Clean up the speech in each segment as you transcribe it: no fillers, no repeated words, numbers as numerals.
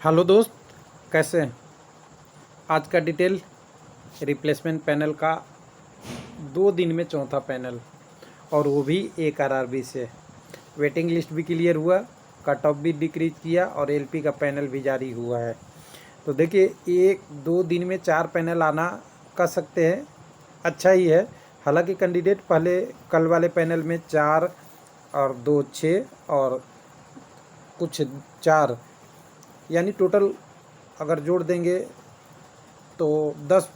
Hello दोस्त, कैसे हैं। आज का डिटेल रिप्लेसमेंट पैनल का 2 दिन में चौथा पैनल, और वो भी एक आरआरबी से। वेटिंग लिस्ट भी क्लियर हुआ, कट ऑफ भी डिक्रीज किया और एलपी का पैनल भी जारी हुआ है। तो देखिए, 1-2 दिन में 4 पैनल आना कर सकते हैं, अच्छा ही है। हालांकि कैंडिडेट पहले कल वाले पैनल में 4 और 2 6 और कुछ 4, यानी टोटल अगर जोड़ देंगे तो 10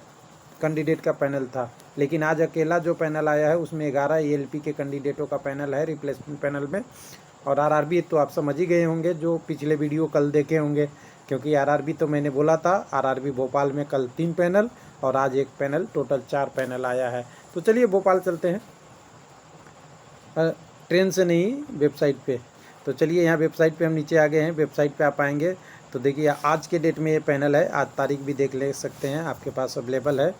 कैंडिडेट का पैनल था। लेकिन आज अकेला जो पैनल आया है उसमें 11 एएलपी के कैंडिडेटों का पैनल है रिप्लेसमेंट पैनल में। और आरआरबी तो आप समझ ही गए होंगे जो पिछले वीडियो कल देखे होंगे, क्योंकि आरआरबी तो मैंने बोला था। आरआरबी भोपाल में कल 3 पैनल और आज 1 पैनल, टोटल 4 पैनल आया है। तो चलिए भोपाल चलते हैं, ट्रेन से नहीं, वेबसाइट पे। तो चलिए, यहाँ वेबसाइट पे हम नीचे आ गए हैं। वेबसाइट पे आप आएंगे तो देखिए आज के डेट में ये पैनल है। आज तारीख भी देख ले सकते हैं, आपके पास अवेलेबल है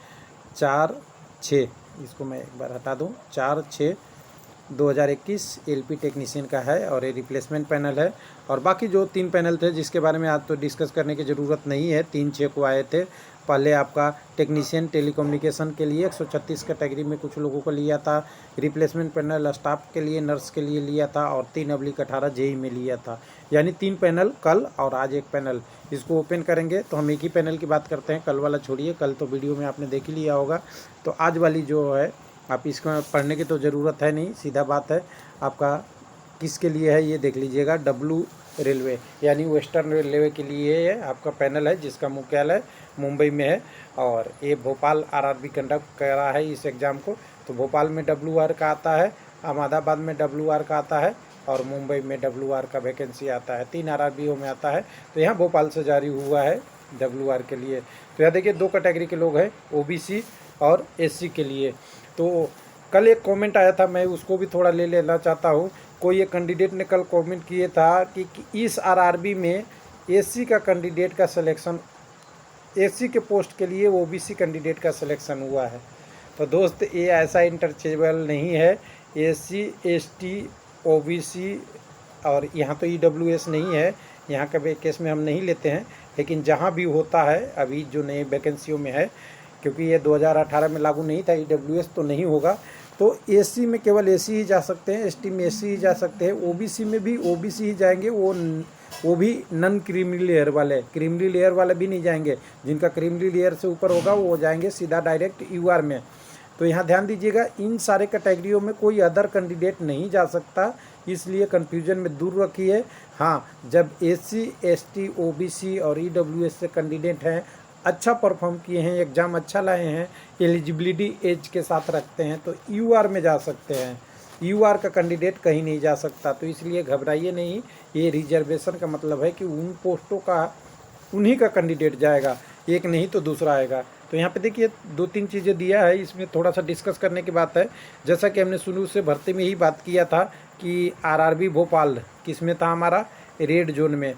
4/6। इसको मैं एक बार हटा दूँ, 4/6/2021 एलपी टेक्नीशियन का है और ये रिप्लेसमेंट पैनल है। और बाकी जो 3 पैनल थे जिसके बारे में आज तो डिस्कस करने की ज़रूरत नहीं है, 3-6 को आए थे। पहले आपका टेक्नीशियन टेलीकम्युनिकेशन के लिए 136 कैटेगरी में कुछ लोगों को लिया था। रिप्लेसमेंट पैनल स्टाफ के लिए, नर्स के लिए लिया था और 3/18 जेई में लिया था। यानी 3 पैनल कल और आज 1 पैनल। इसको ओपन करेंगे तो हम एक ही पैनल की बात करते हैं, कल वाला छोड़िए, कल तो वीडियो में आपने देख ही लिया होगा। तो आज वाली जो है, आप इसको पढ़ने की तो ज़रूरत है नहीं, सीधा बात है। आपका किसके लिए है ये देख लीजिएगा। डब्लू रेलवे यानी वेस्टर्न रेलवे के लिए है आपका पैनल है, जिसका मुख्यालय मुंबई में है। और ये भोपाल आरआरबी कंडक्ट कर रहा है इस एग्ज़ाम को। तो भोपाल में WR का आता है, अहमदाबाद में WR का आता है और मुंबई में WR का वैकेंसी आता है। 3 आरआरबीओ में आता है। तो यहाँ भोपाल से जारी हुआ है WR के लिए। तो यहाँ देखिए 2 कैटेगरी के लोग हैं, OBC और SC के लिए। तो कल एक कमेंट आया था, मैं उसको भी थोड़ा ले लेना चाहता हूँ। कोई एक कैंडिडेट ने कल कमेंट किए था कि इस आरआरबी में SC का कैंडिडेट का सिलेक्शन, SC के पोस्ट के लिए OBC कैंडिडेट का सिलेक्शन हुआ है। तो दोस्त, ये ऐसा इंटरचेंजेबल नहीं है। SC ST OBC और यहाँ तो EWS नहीं है, यहाँ का केस में हम नहीं लेते हैं। लेकिन जहाँ भी होता है, अभी जो नए वैकेंसियों में है, क्योंकि ये 2018 में लागू नहीं था, EWS तो नहीं होगा। तो SC में केवल SC ही जा सकते हैं, ST में SC ही जा सकते हैं, OBC में भी OBC ही जाएंगे। वो भी नन क्रीमी लेयर वाले, क्रीमी लेयर वाले भी नहीं जाएंगे। जिनका क्रीमी लेयर से ऊपर होगा वो जाएंगे सीधा डायरेक्ट UR में। तो यहाँ ध्यान दीजिएगा, इन सारे कैटेगरियों में कोई अदर कैंडिडेट नहीं जा सकता, इसलिए कन्फ्यूजन में दूर रखिए। हाँ, जब SC ST OBC और EWS से कैंडिडेट हैं, अच्छा परफॉर्म किए हैं, एग्ज़ाम अच्छा लाए हैं, एलिजिबिलिटी एज के साथ रखते हैं, तो UR में जा सकते हैं। UR का कैंडिडेट कहीं नहीं जा सकता। तो इसलिए घबराइए नहीं। ये रिजर्वेशन का मतलब है कि उन पोस्टों का उन्हीं का कैंडिडेट जाएगा, एक नहीं तो दूसरा आएगा। तो यहाँ पे देखिए 2-3 चीज़ें दिया है, इसमें थोड़ा सा डिस्कस करने की बात है। जैसा कि हमने शुरू से भर्ती में ही बात किया था कि आरआरबी भोपाल किस में था, हमारा रेड जोन में।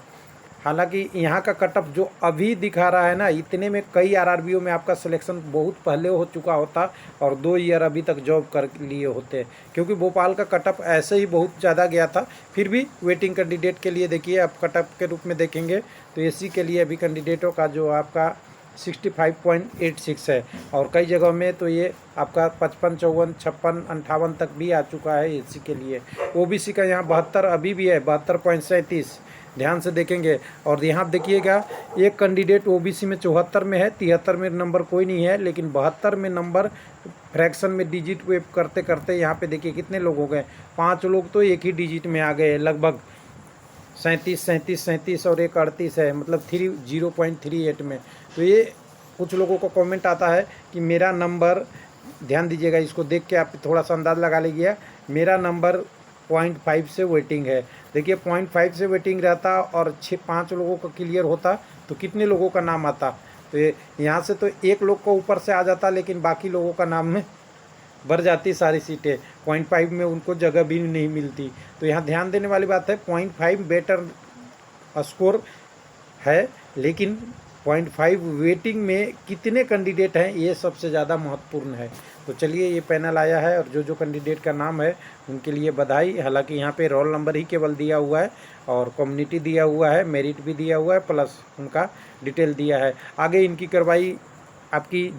हालांकि यहाँ का कटअप जो अभी दिखा रहा है ना, इतने में कई आरआरबीओ में आपका सिलेक्शन बहुत पहले हो चुका होता और 2 ईयर अभी तक जॉब कर लिए होते, क्योंकि भोपाल का कटअप ऐसे ही बहुत ज़्यादा गया था। फिर भी वेटिंग कैंडिडेट के लिए देखिए, आप कटअप के रूप में देखेंगे तो SC के लिए अभी कैंडिडेटों का जो आपका 65.86 है, और कई जगहों में तो ये आपका 55, 54, 56, 58 तक भी आ चुका है SC के लिए। OBC का यहाँ 72 अभी भी है, 72.37, ध्यान से देखेंगे। और यहाँ आप देखिएगा, एक कैंडिडेट OBC में 74 में है, 73 में नंबर कोई नहीं है, लेकिन 72 में नंबर फ्रैक्शन में डिजिट वेप करते करते यहाँ पे देखिए कितने लोग हो गए, 5 लोग तो एक ही डिजिट में आ गए, लगभग 37 और एक 38 है, मतलब 0.38 में। तो ये कुछ लोगों को कमेंट आता है कि मेरा नंबर, ध्यान दीजिएगा, इसको देख के आप थोड़ा सा अंदाज़ लगा लीजिए, मेरा नंबर 0.5 से वेटिंग है। देखिए 0.5 से वेटिंग रहता और 5 लोगों का क्लियर होता तो कितने लोगों का नाम आता। तो यहाँ से तो एक लोग को ऊपर से आ जाता, लेकिन बाकी लोगों का नाम में भर जाती सारी सीटें, 0.5 में उनको जगह भी नहीं मिलती। तो यहाँ ध्यान देने वाली बात है, 0.5 बेटर स्कोर है, लेकिन 0.5 वेटिंग में कितने कैंडिडेट हैं, ये सबसे ज़्यादा महत्वपूर्ण है। तो चलिए ये पैनल आया है और जो जो कैंडिडेट का नाम है उनके लिए बधाई। हालांकि यहाँ पे रोल नंबर ही केवल दिया हुआ है और कम्युनिटी दिया हुआ है, मेरिट भी दिया हुआ है, प्लस उनका डिटेल दिया है। आगे इनकी कार्रवाई आपकी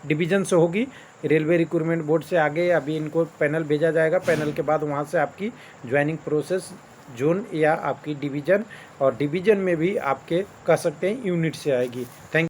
डिवीज़न से होगी, रेलवे रिक्रूटमेंट बोर्ड से आगे अभी इनको पैनल भेजा जाएगा। पैनल के बाद वहाँ से आपकी ज्वाइनिंग प्रोसेस जोन या आपकी डिवीज़न, और डिवीज़न में भी आपके कह सकते हैं यूनिट से आएगी। थैंक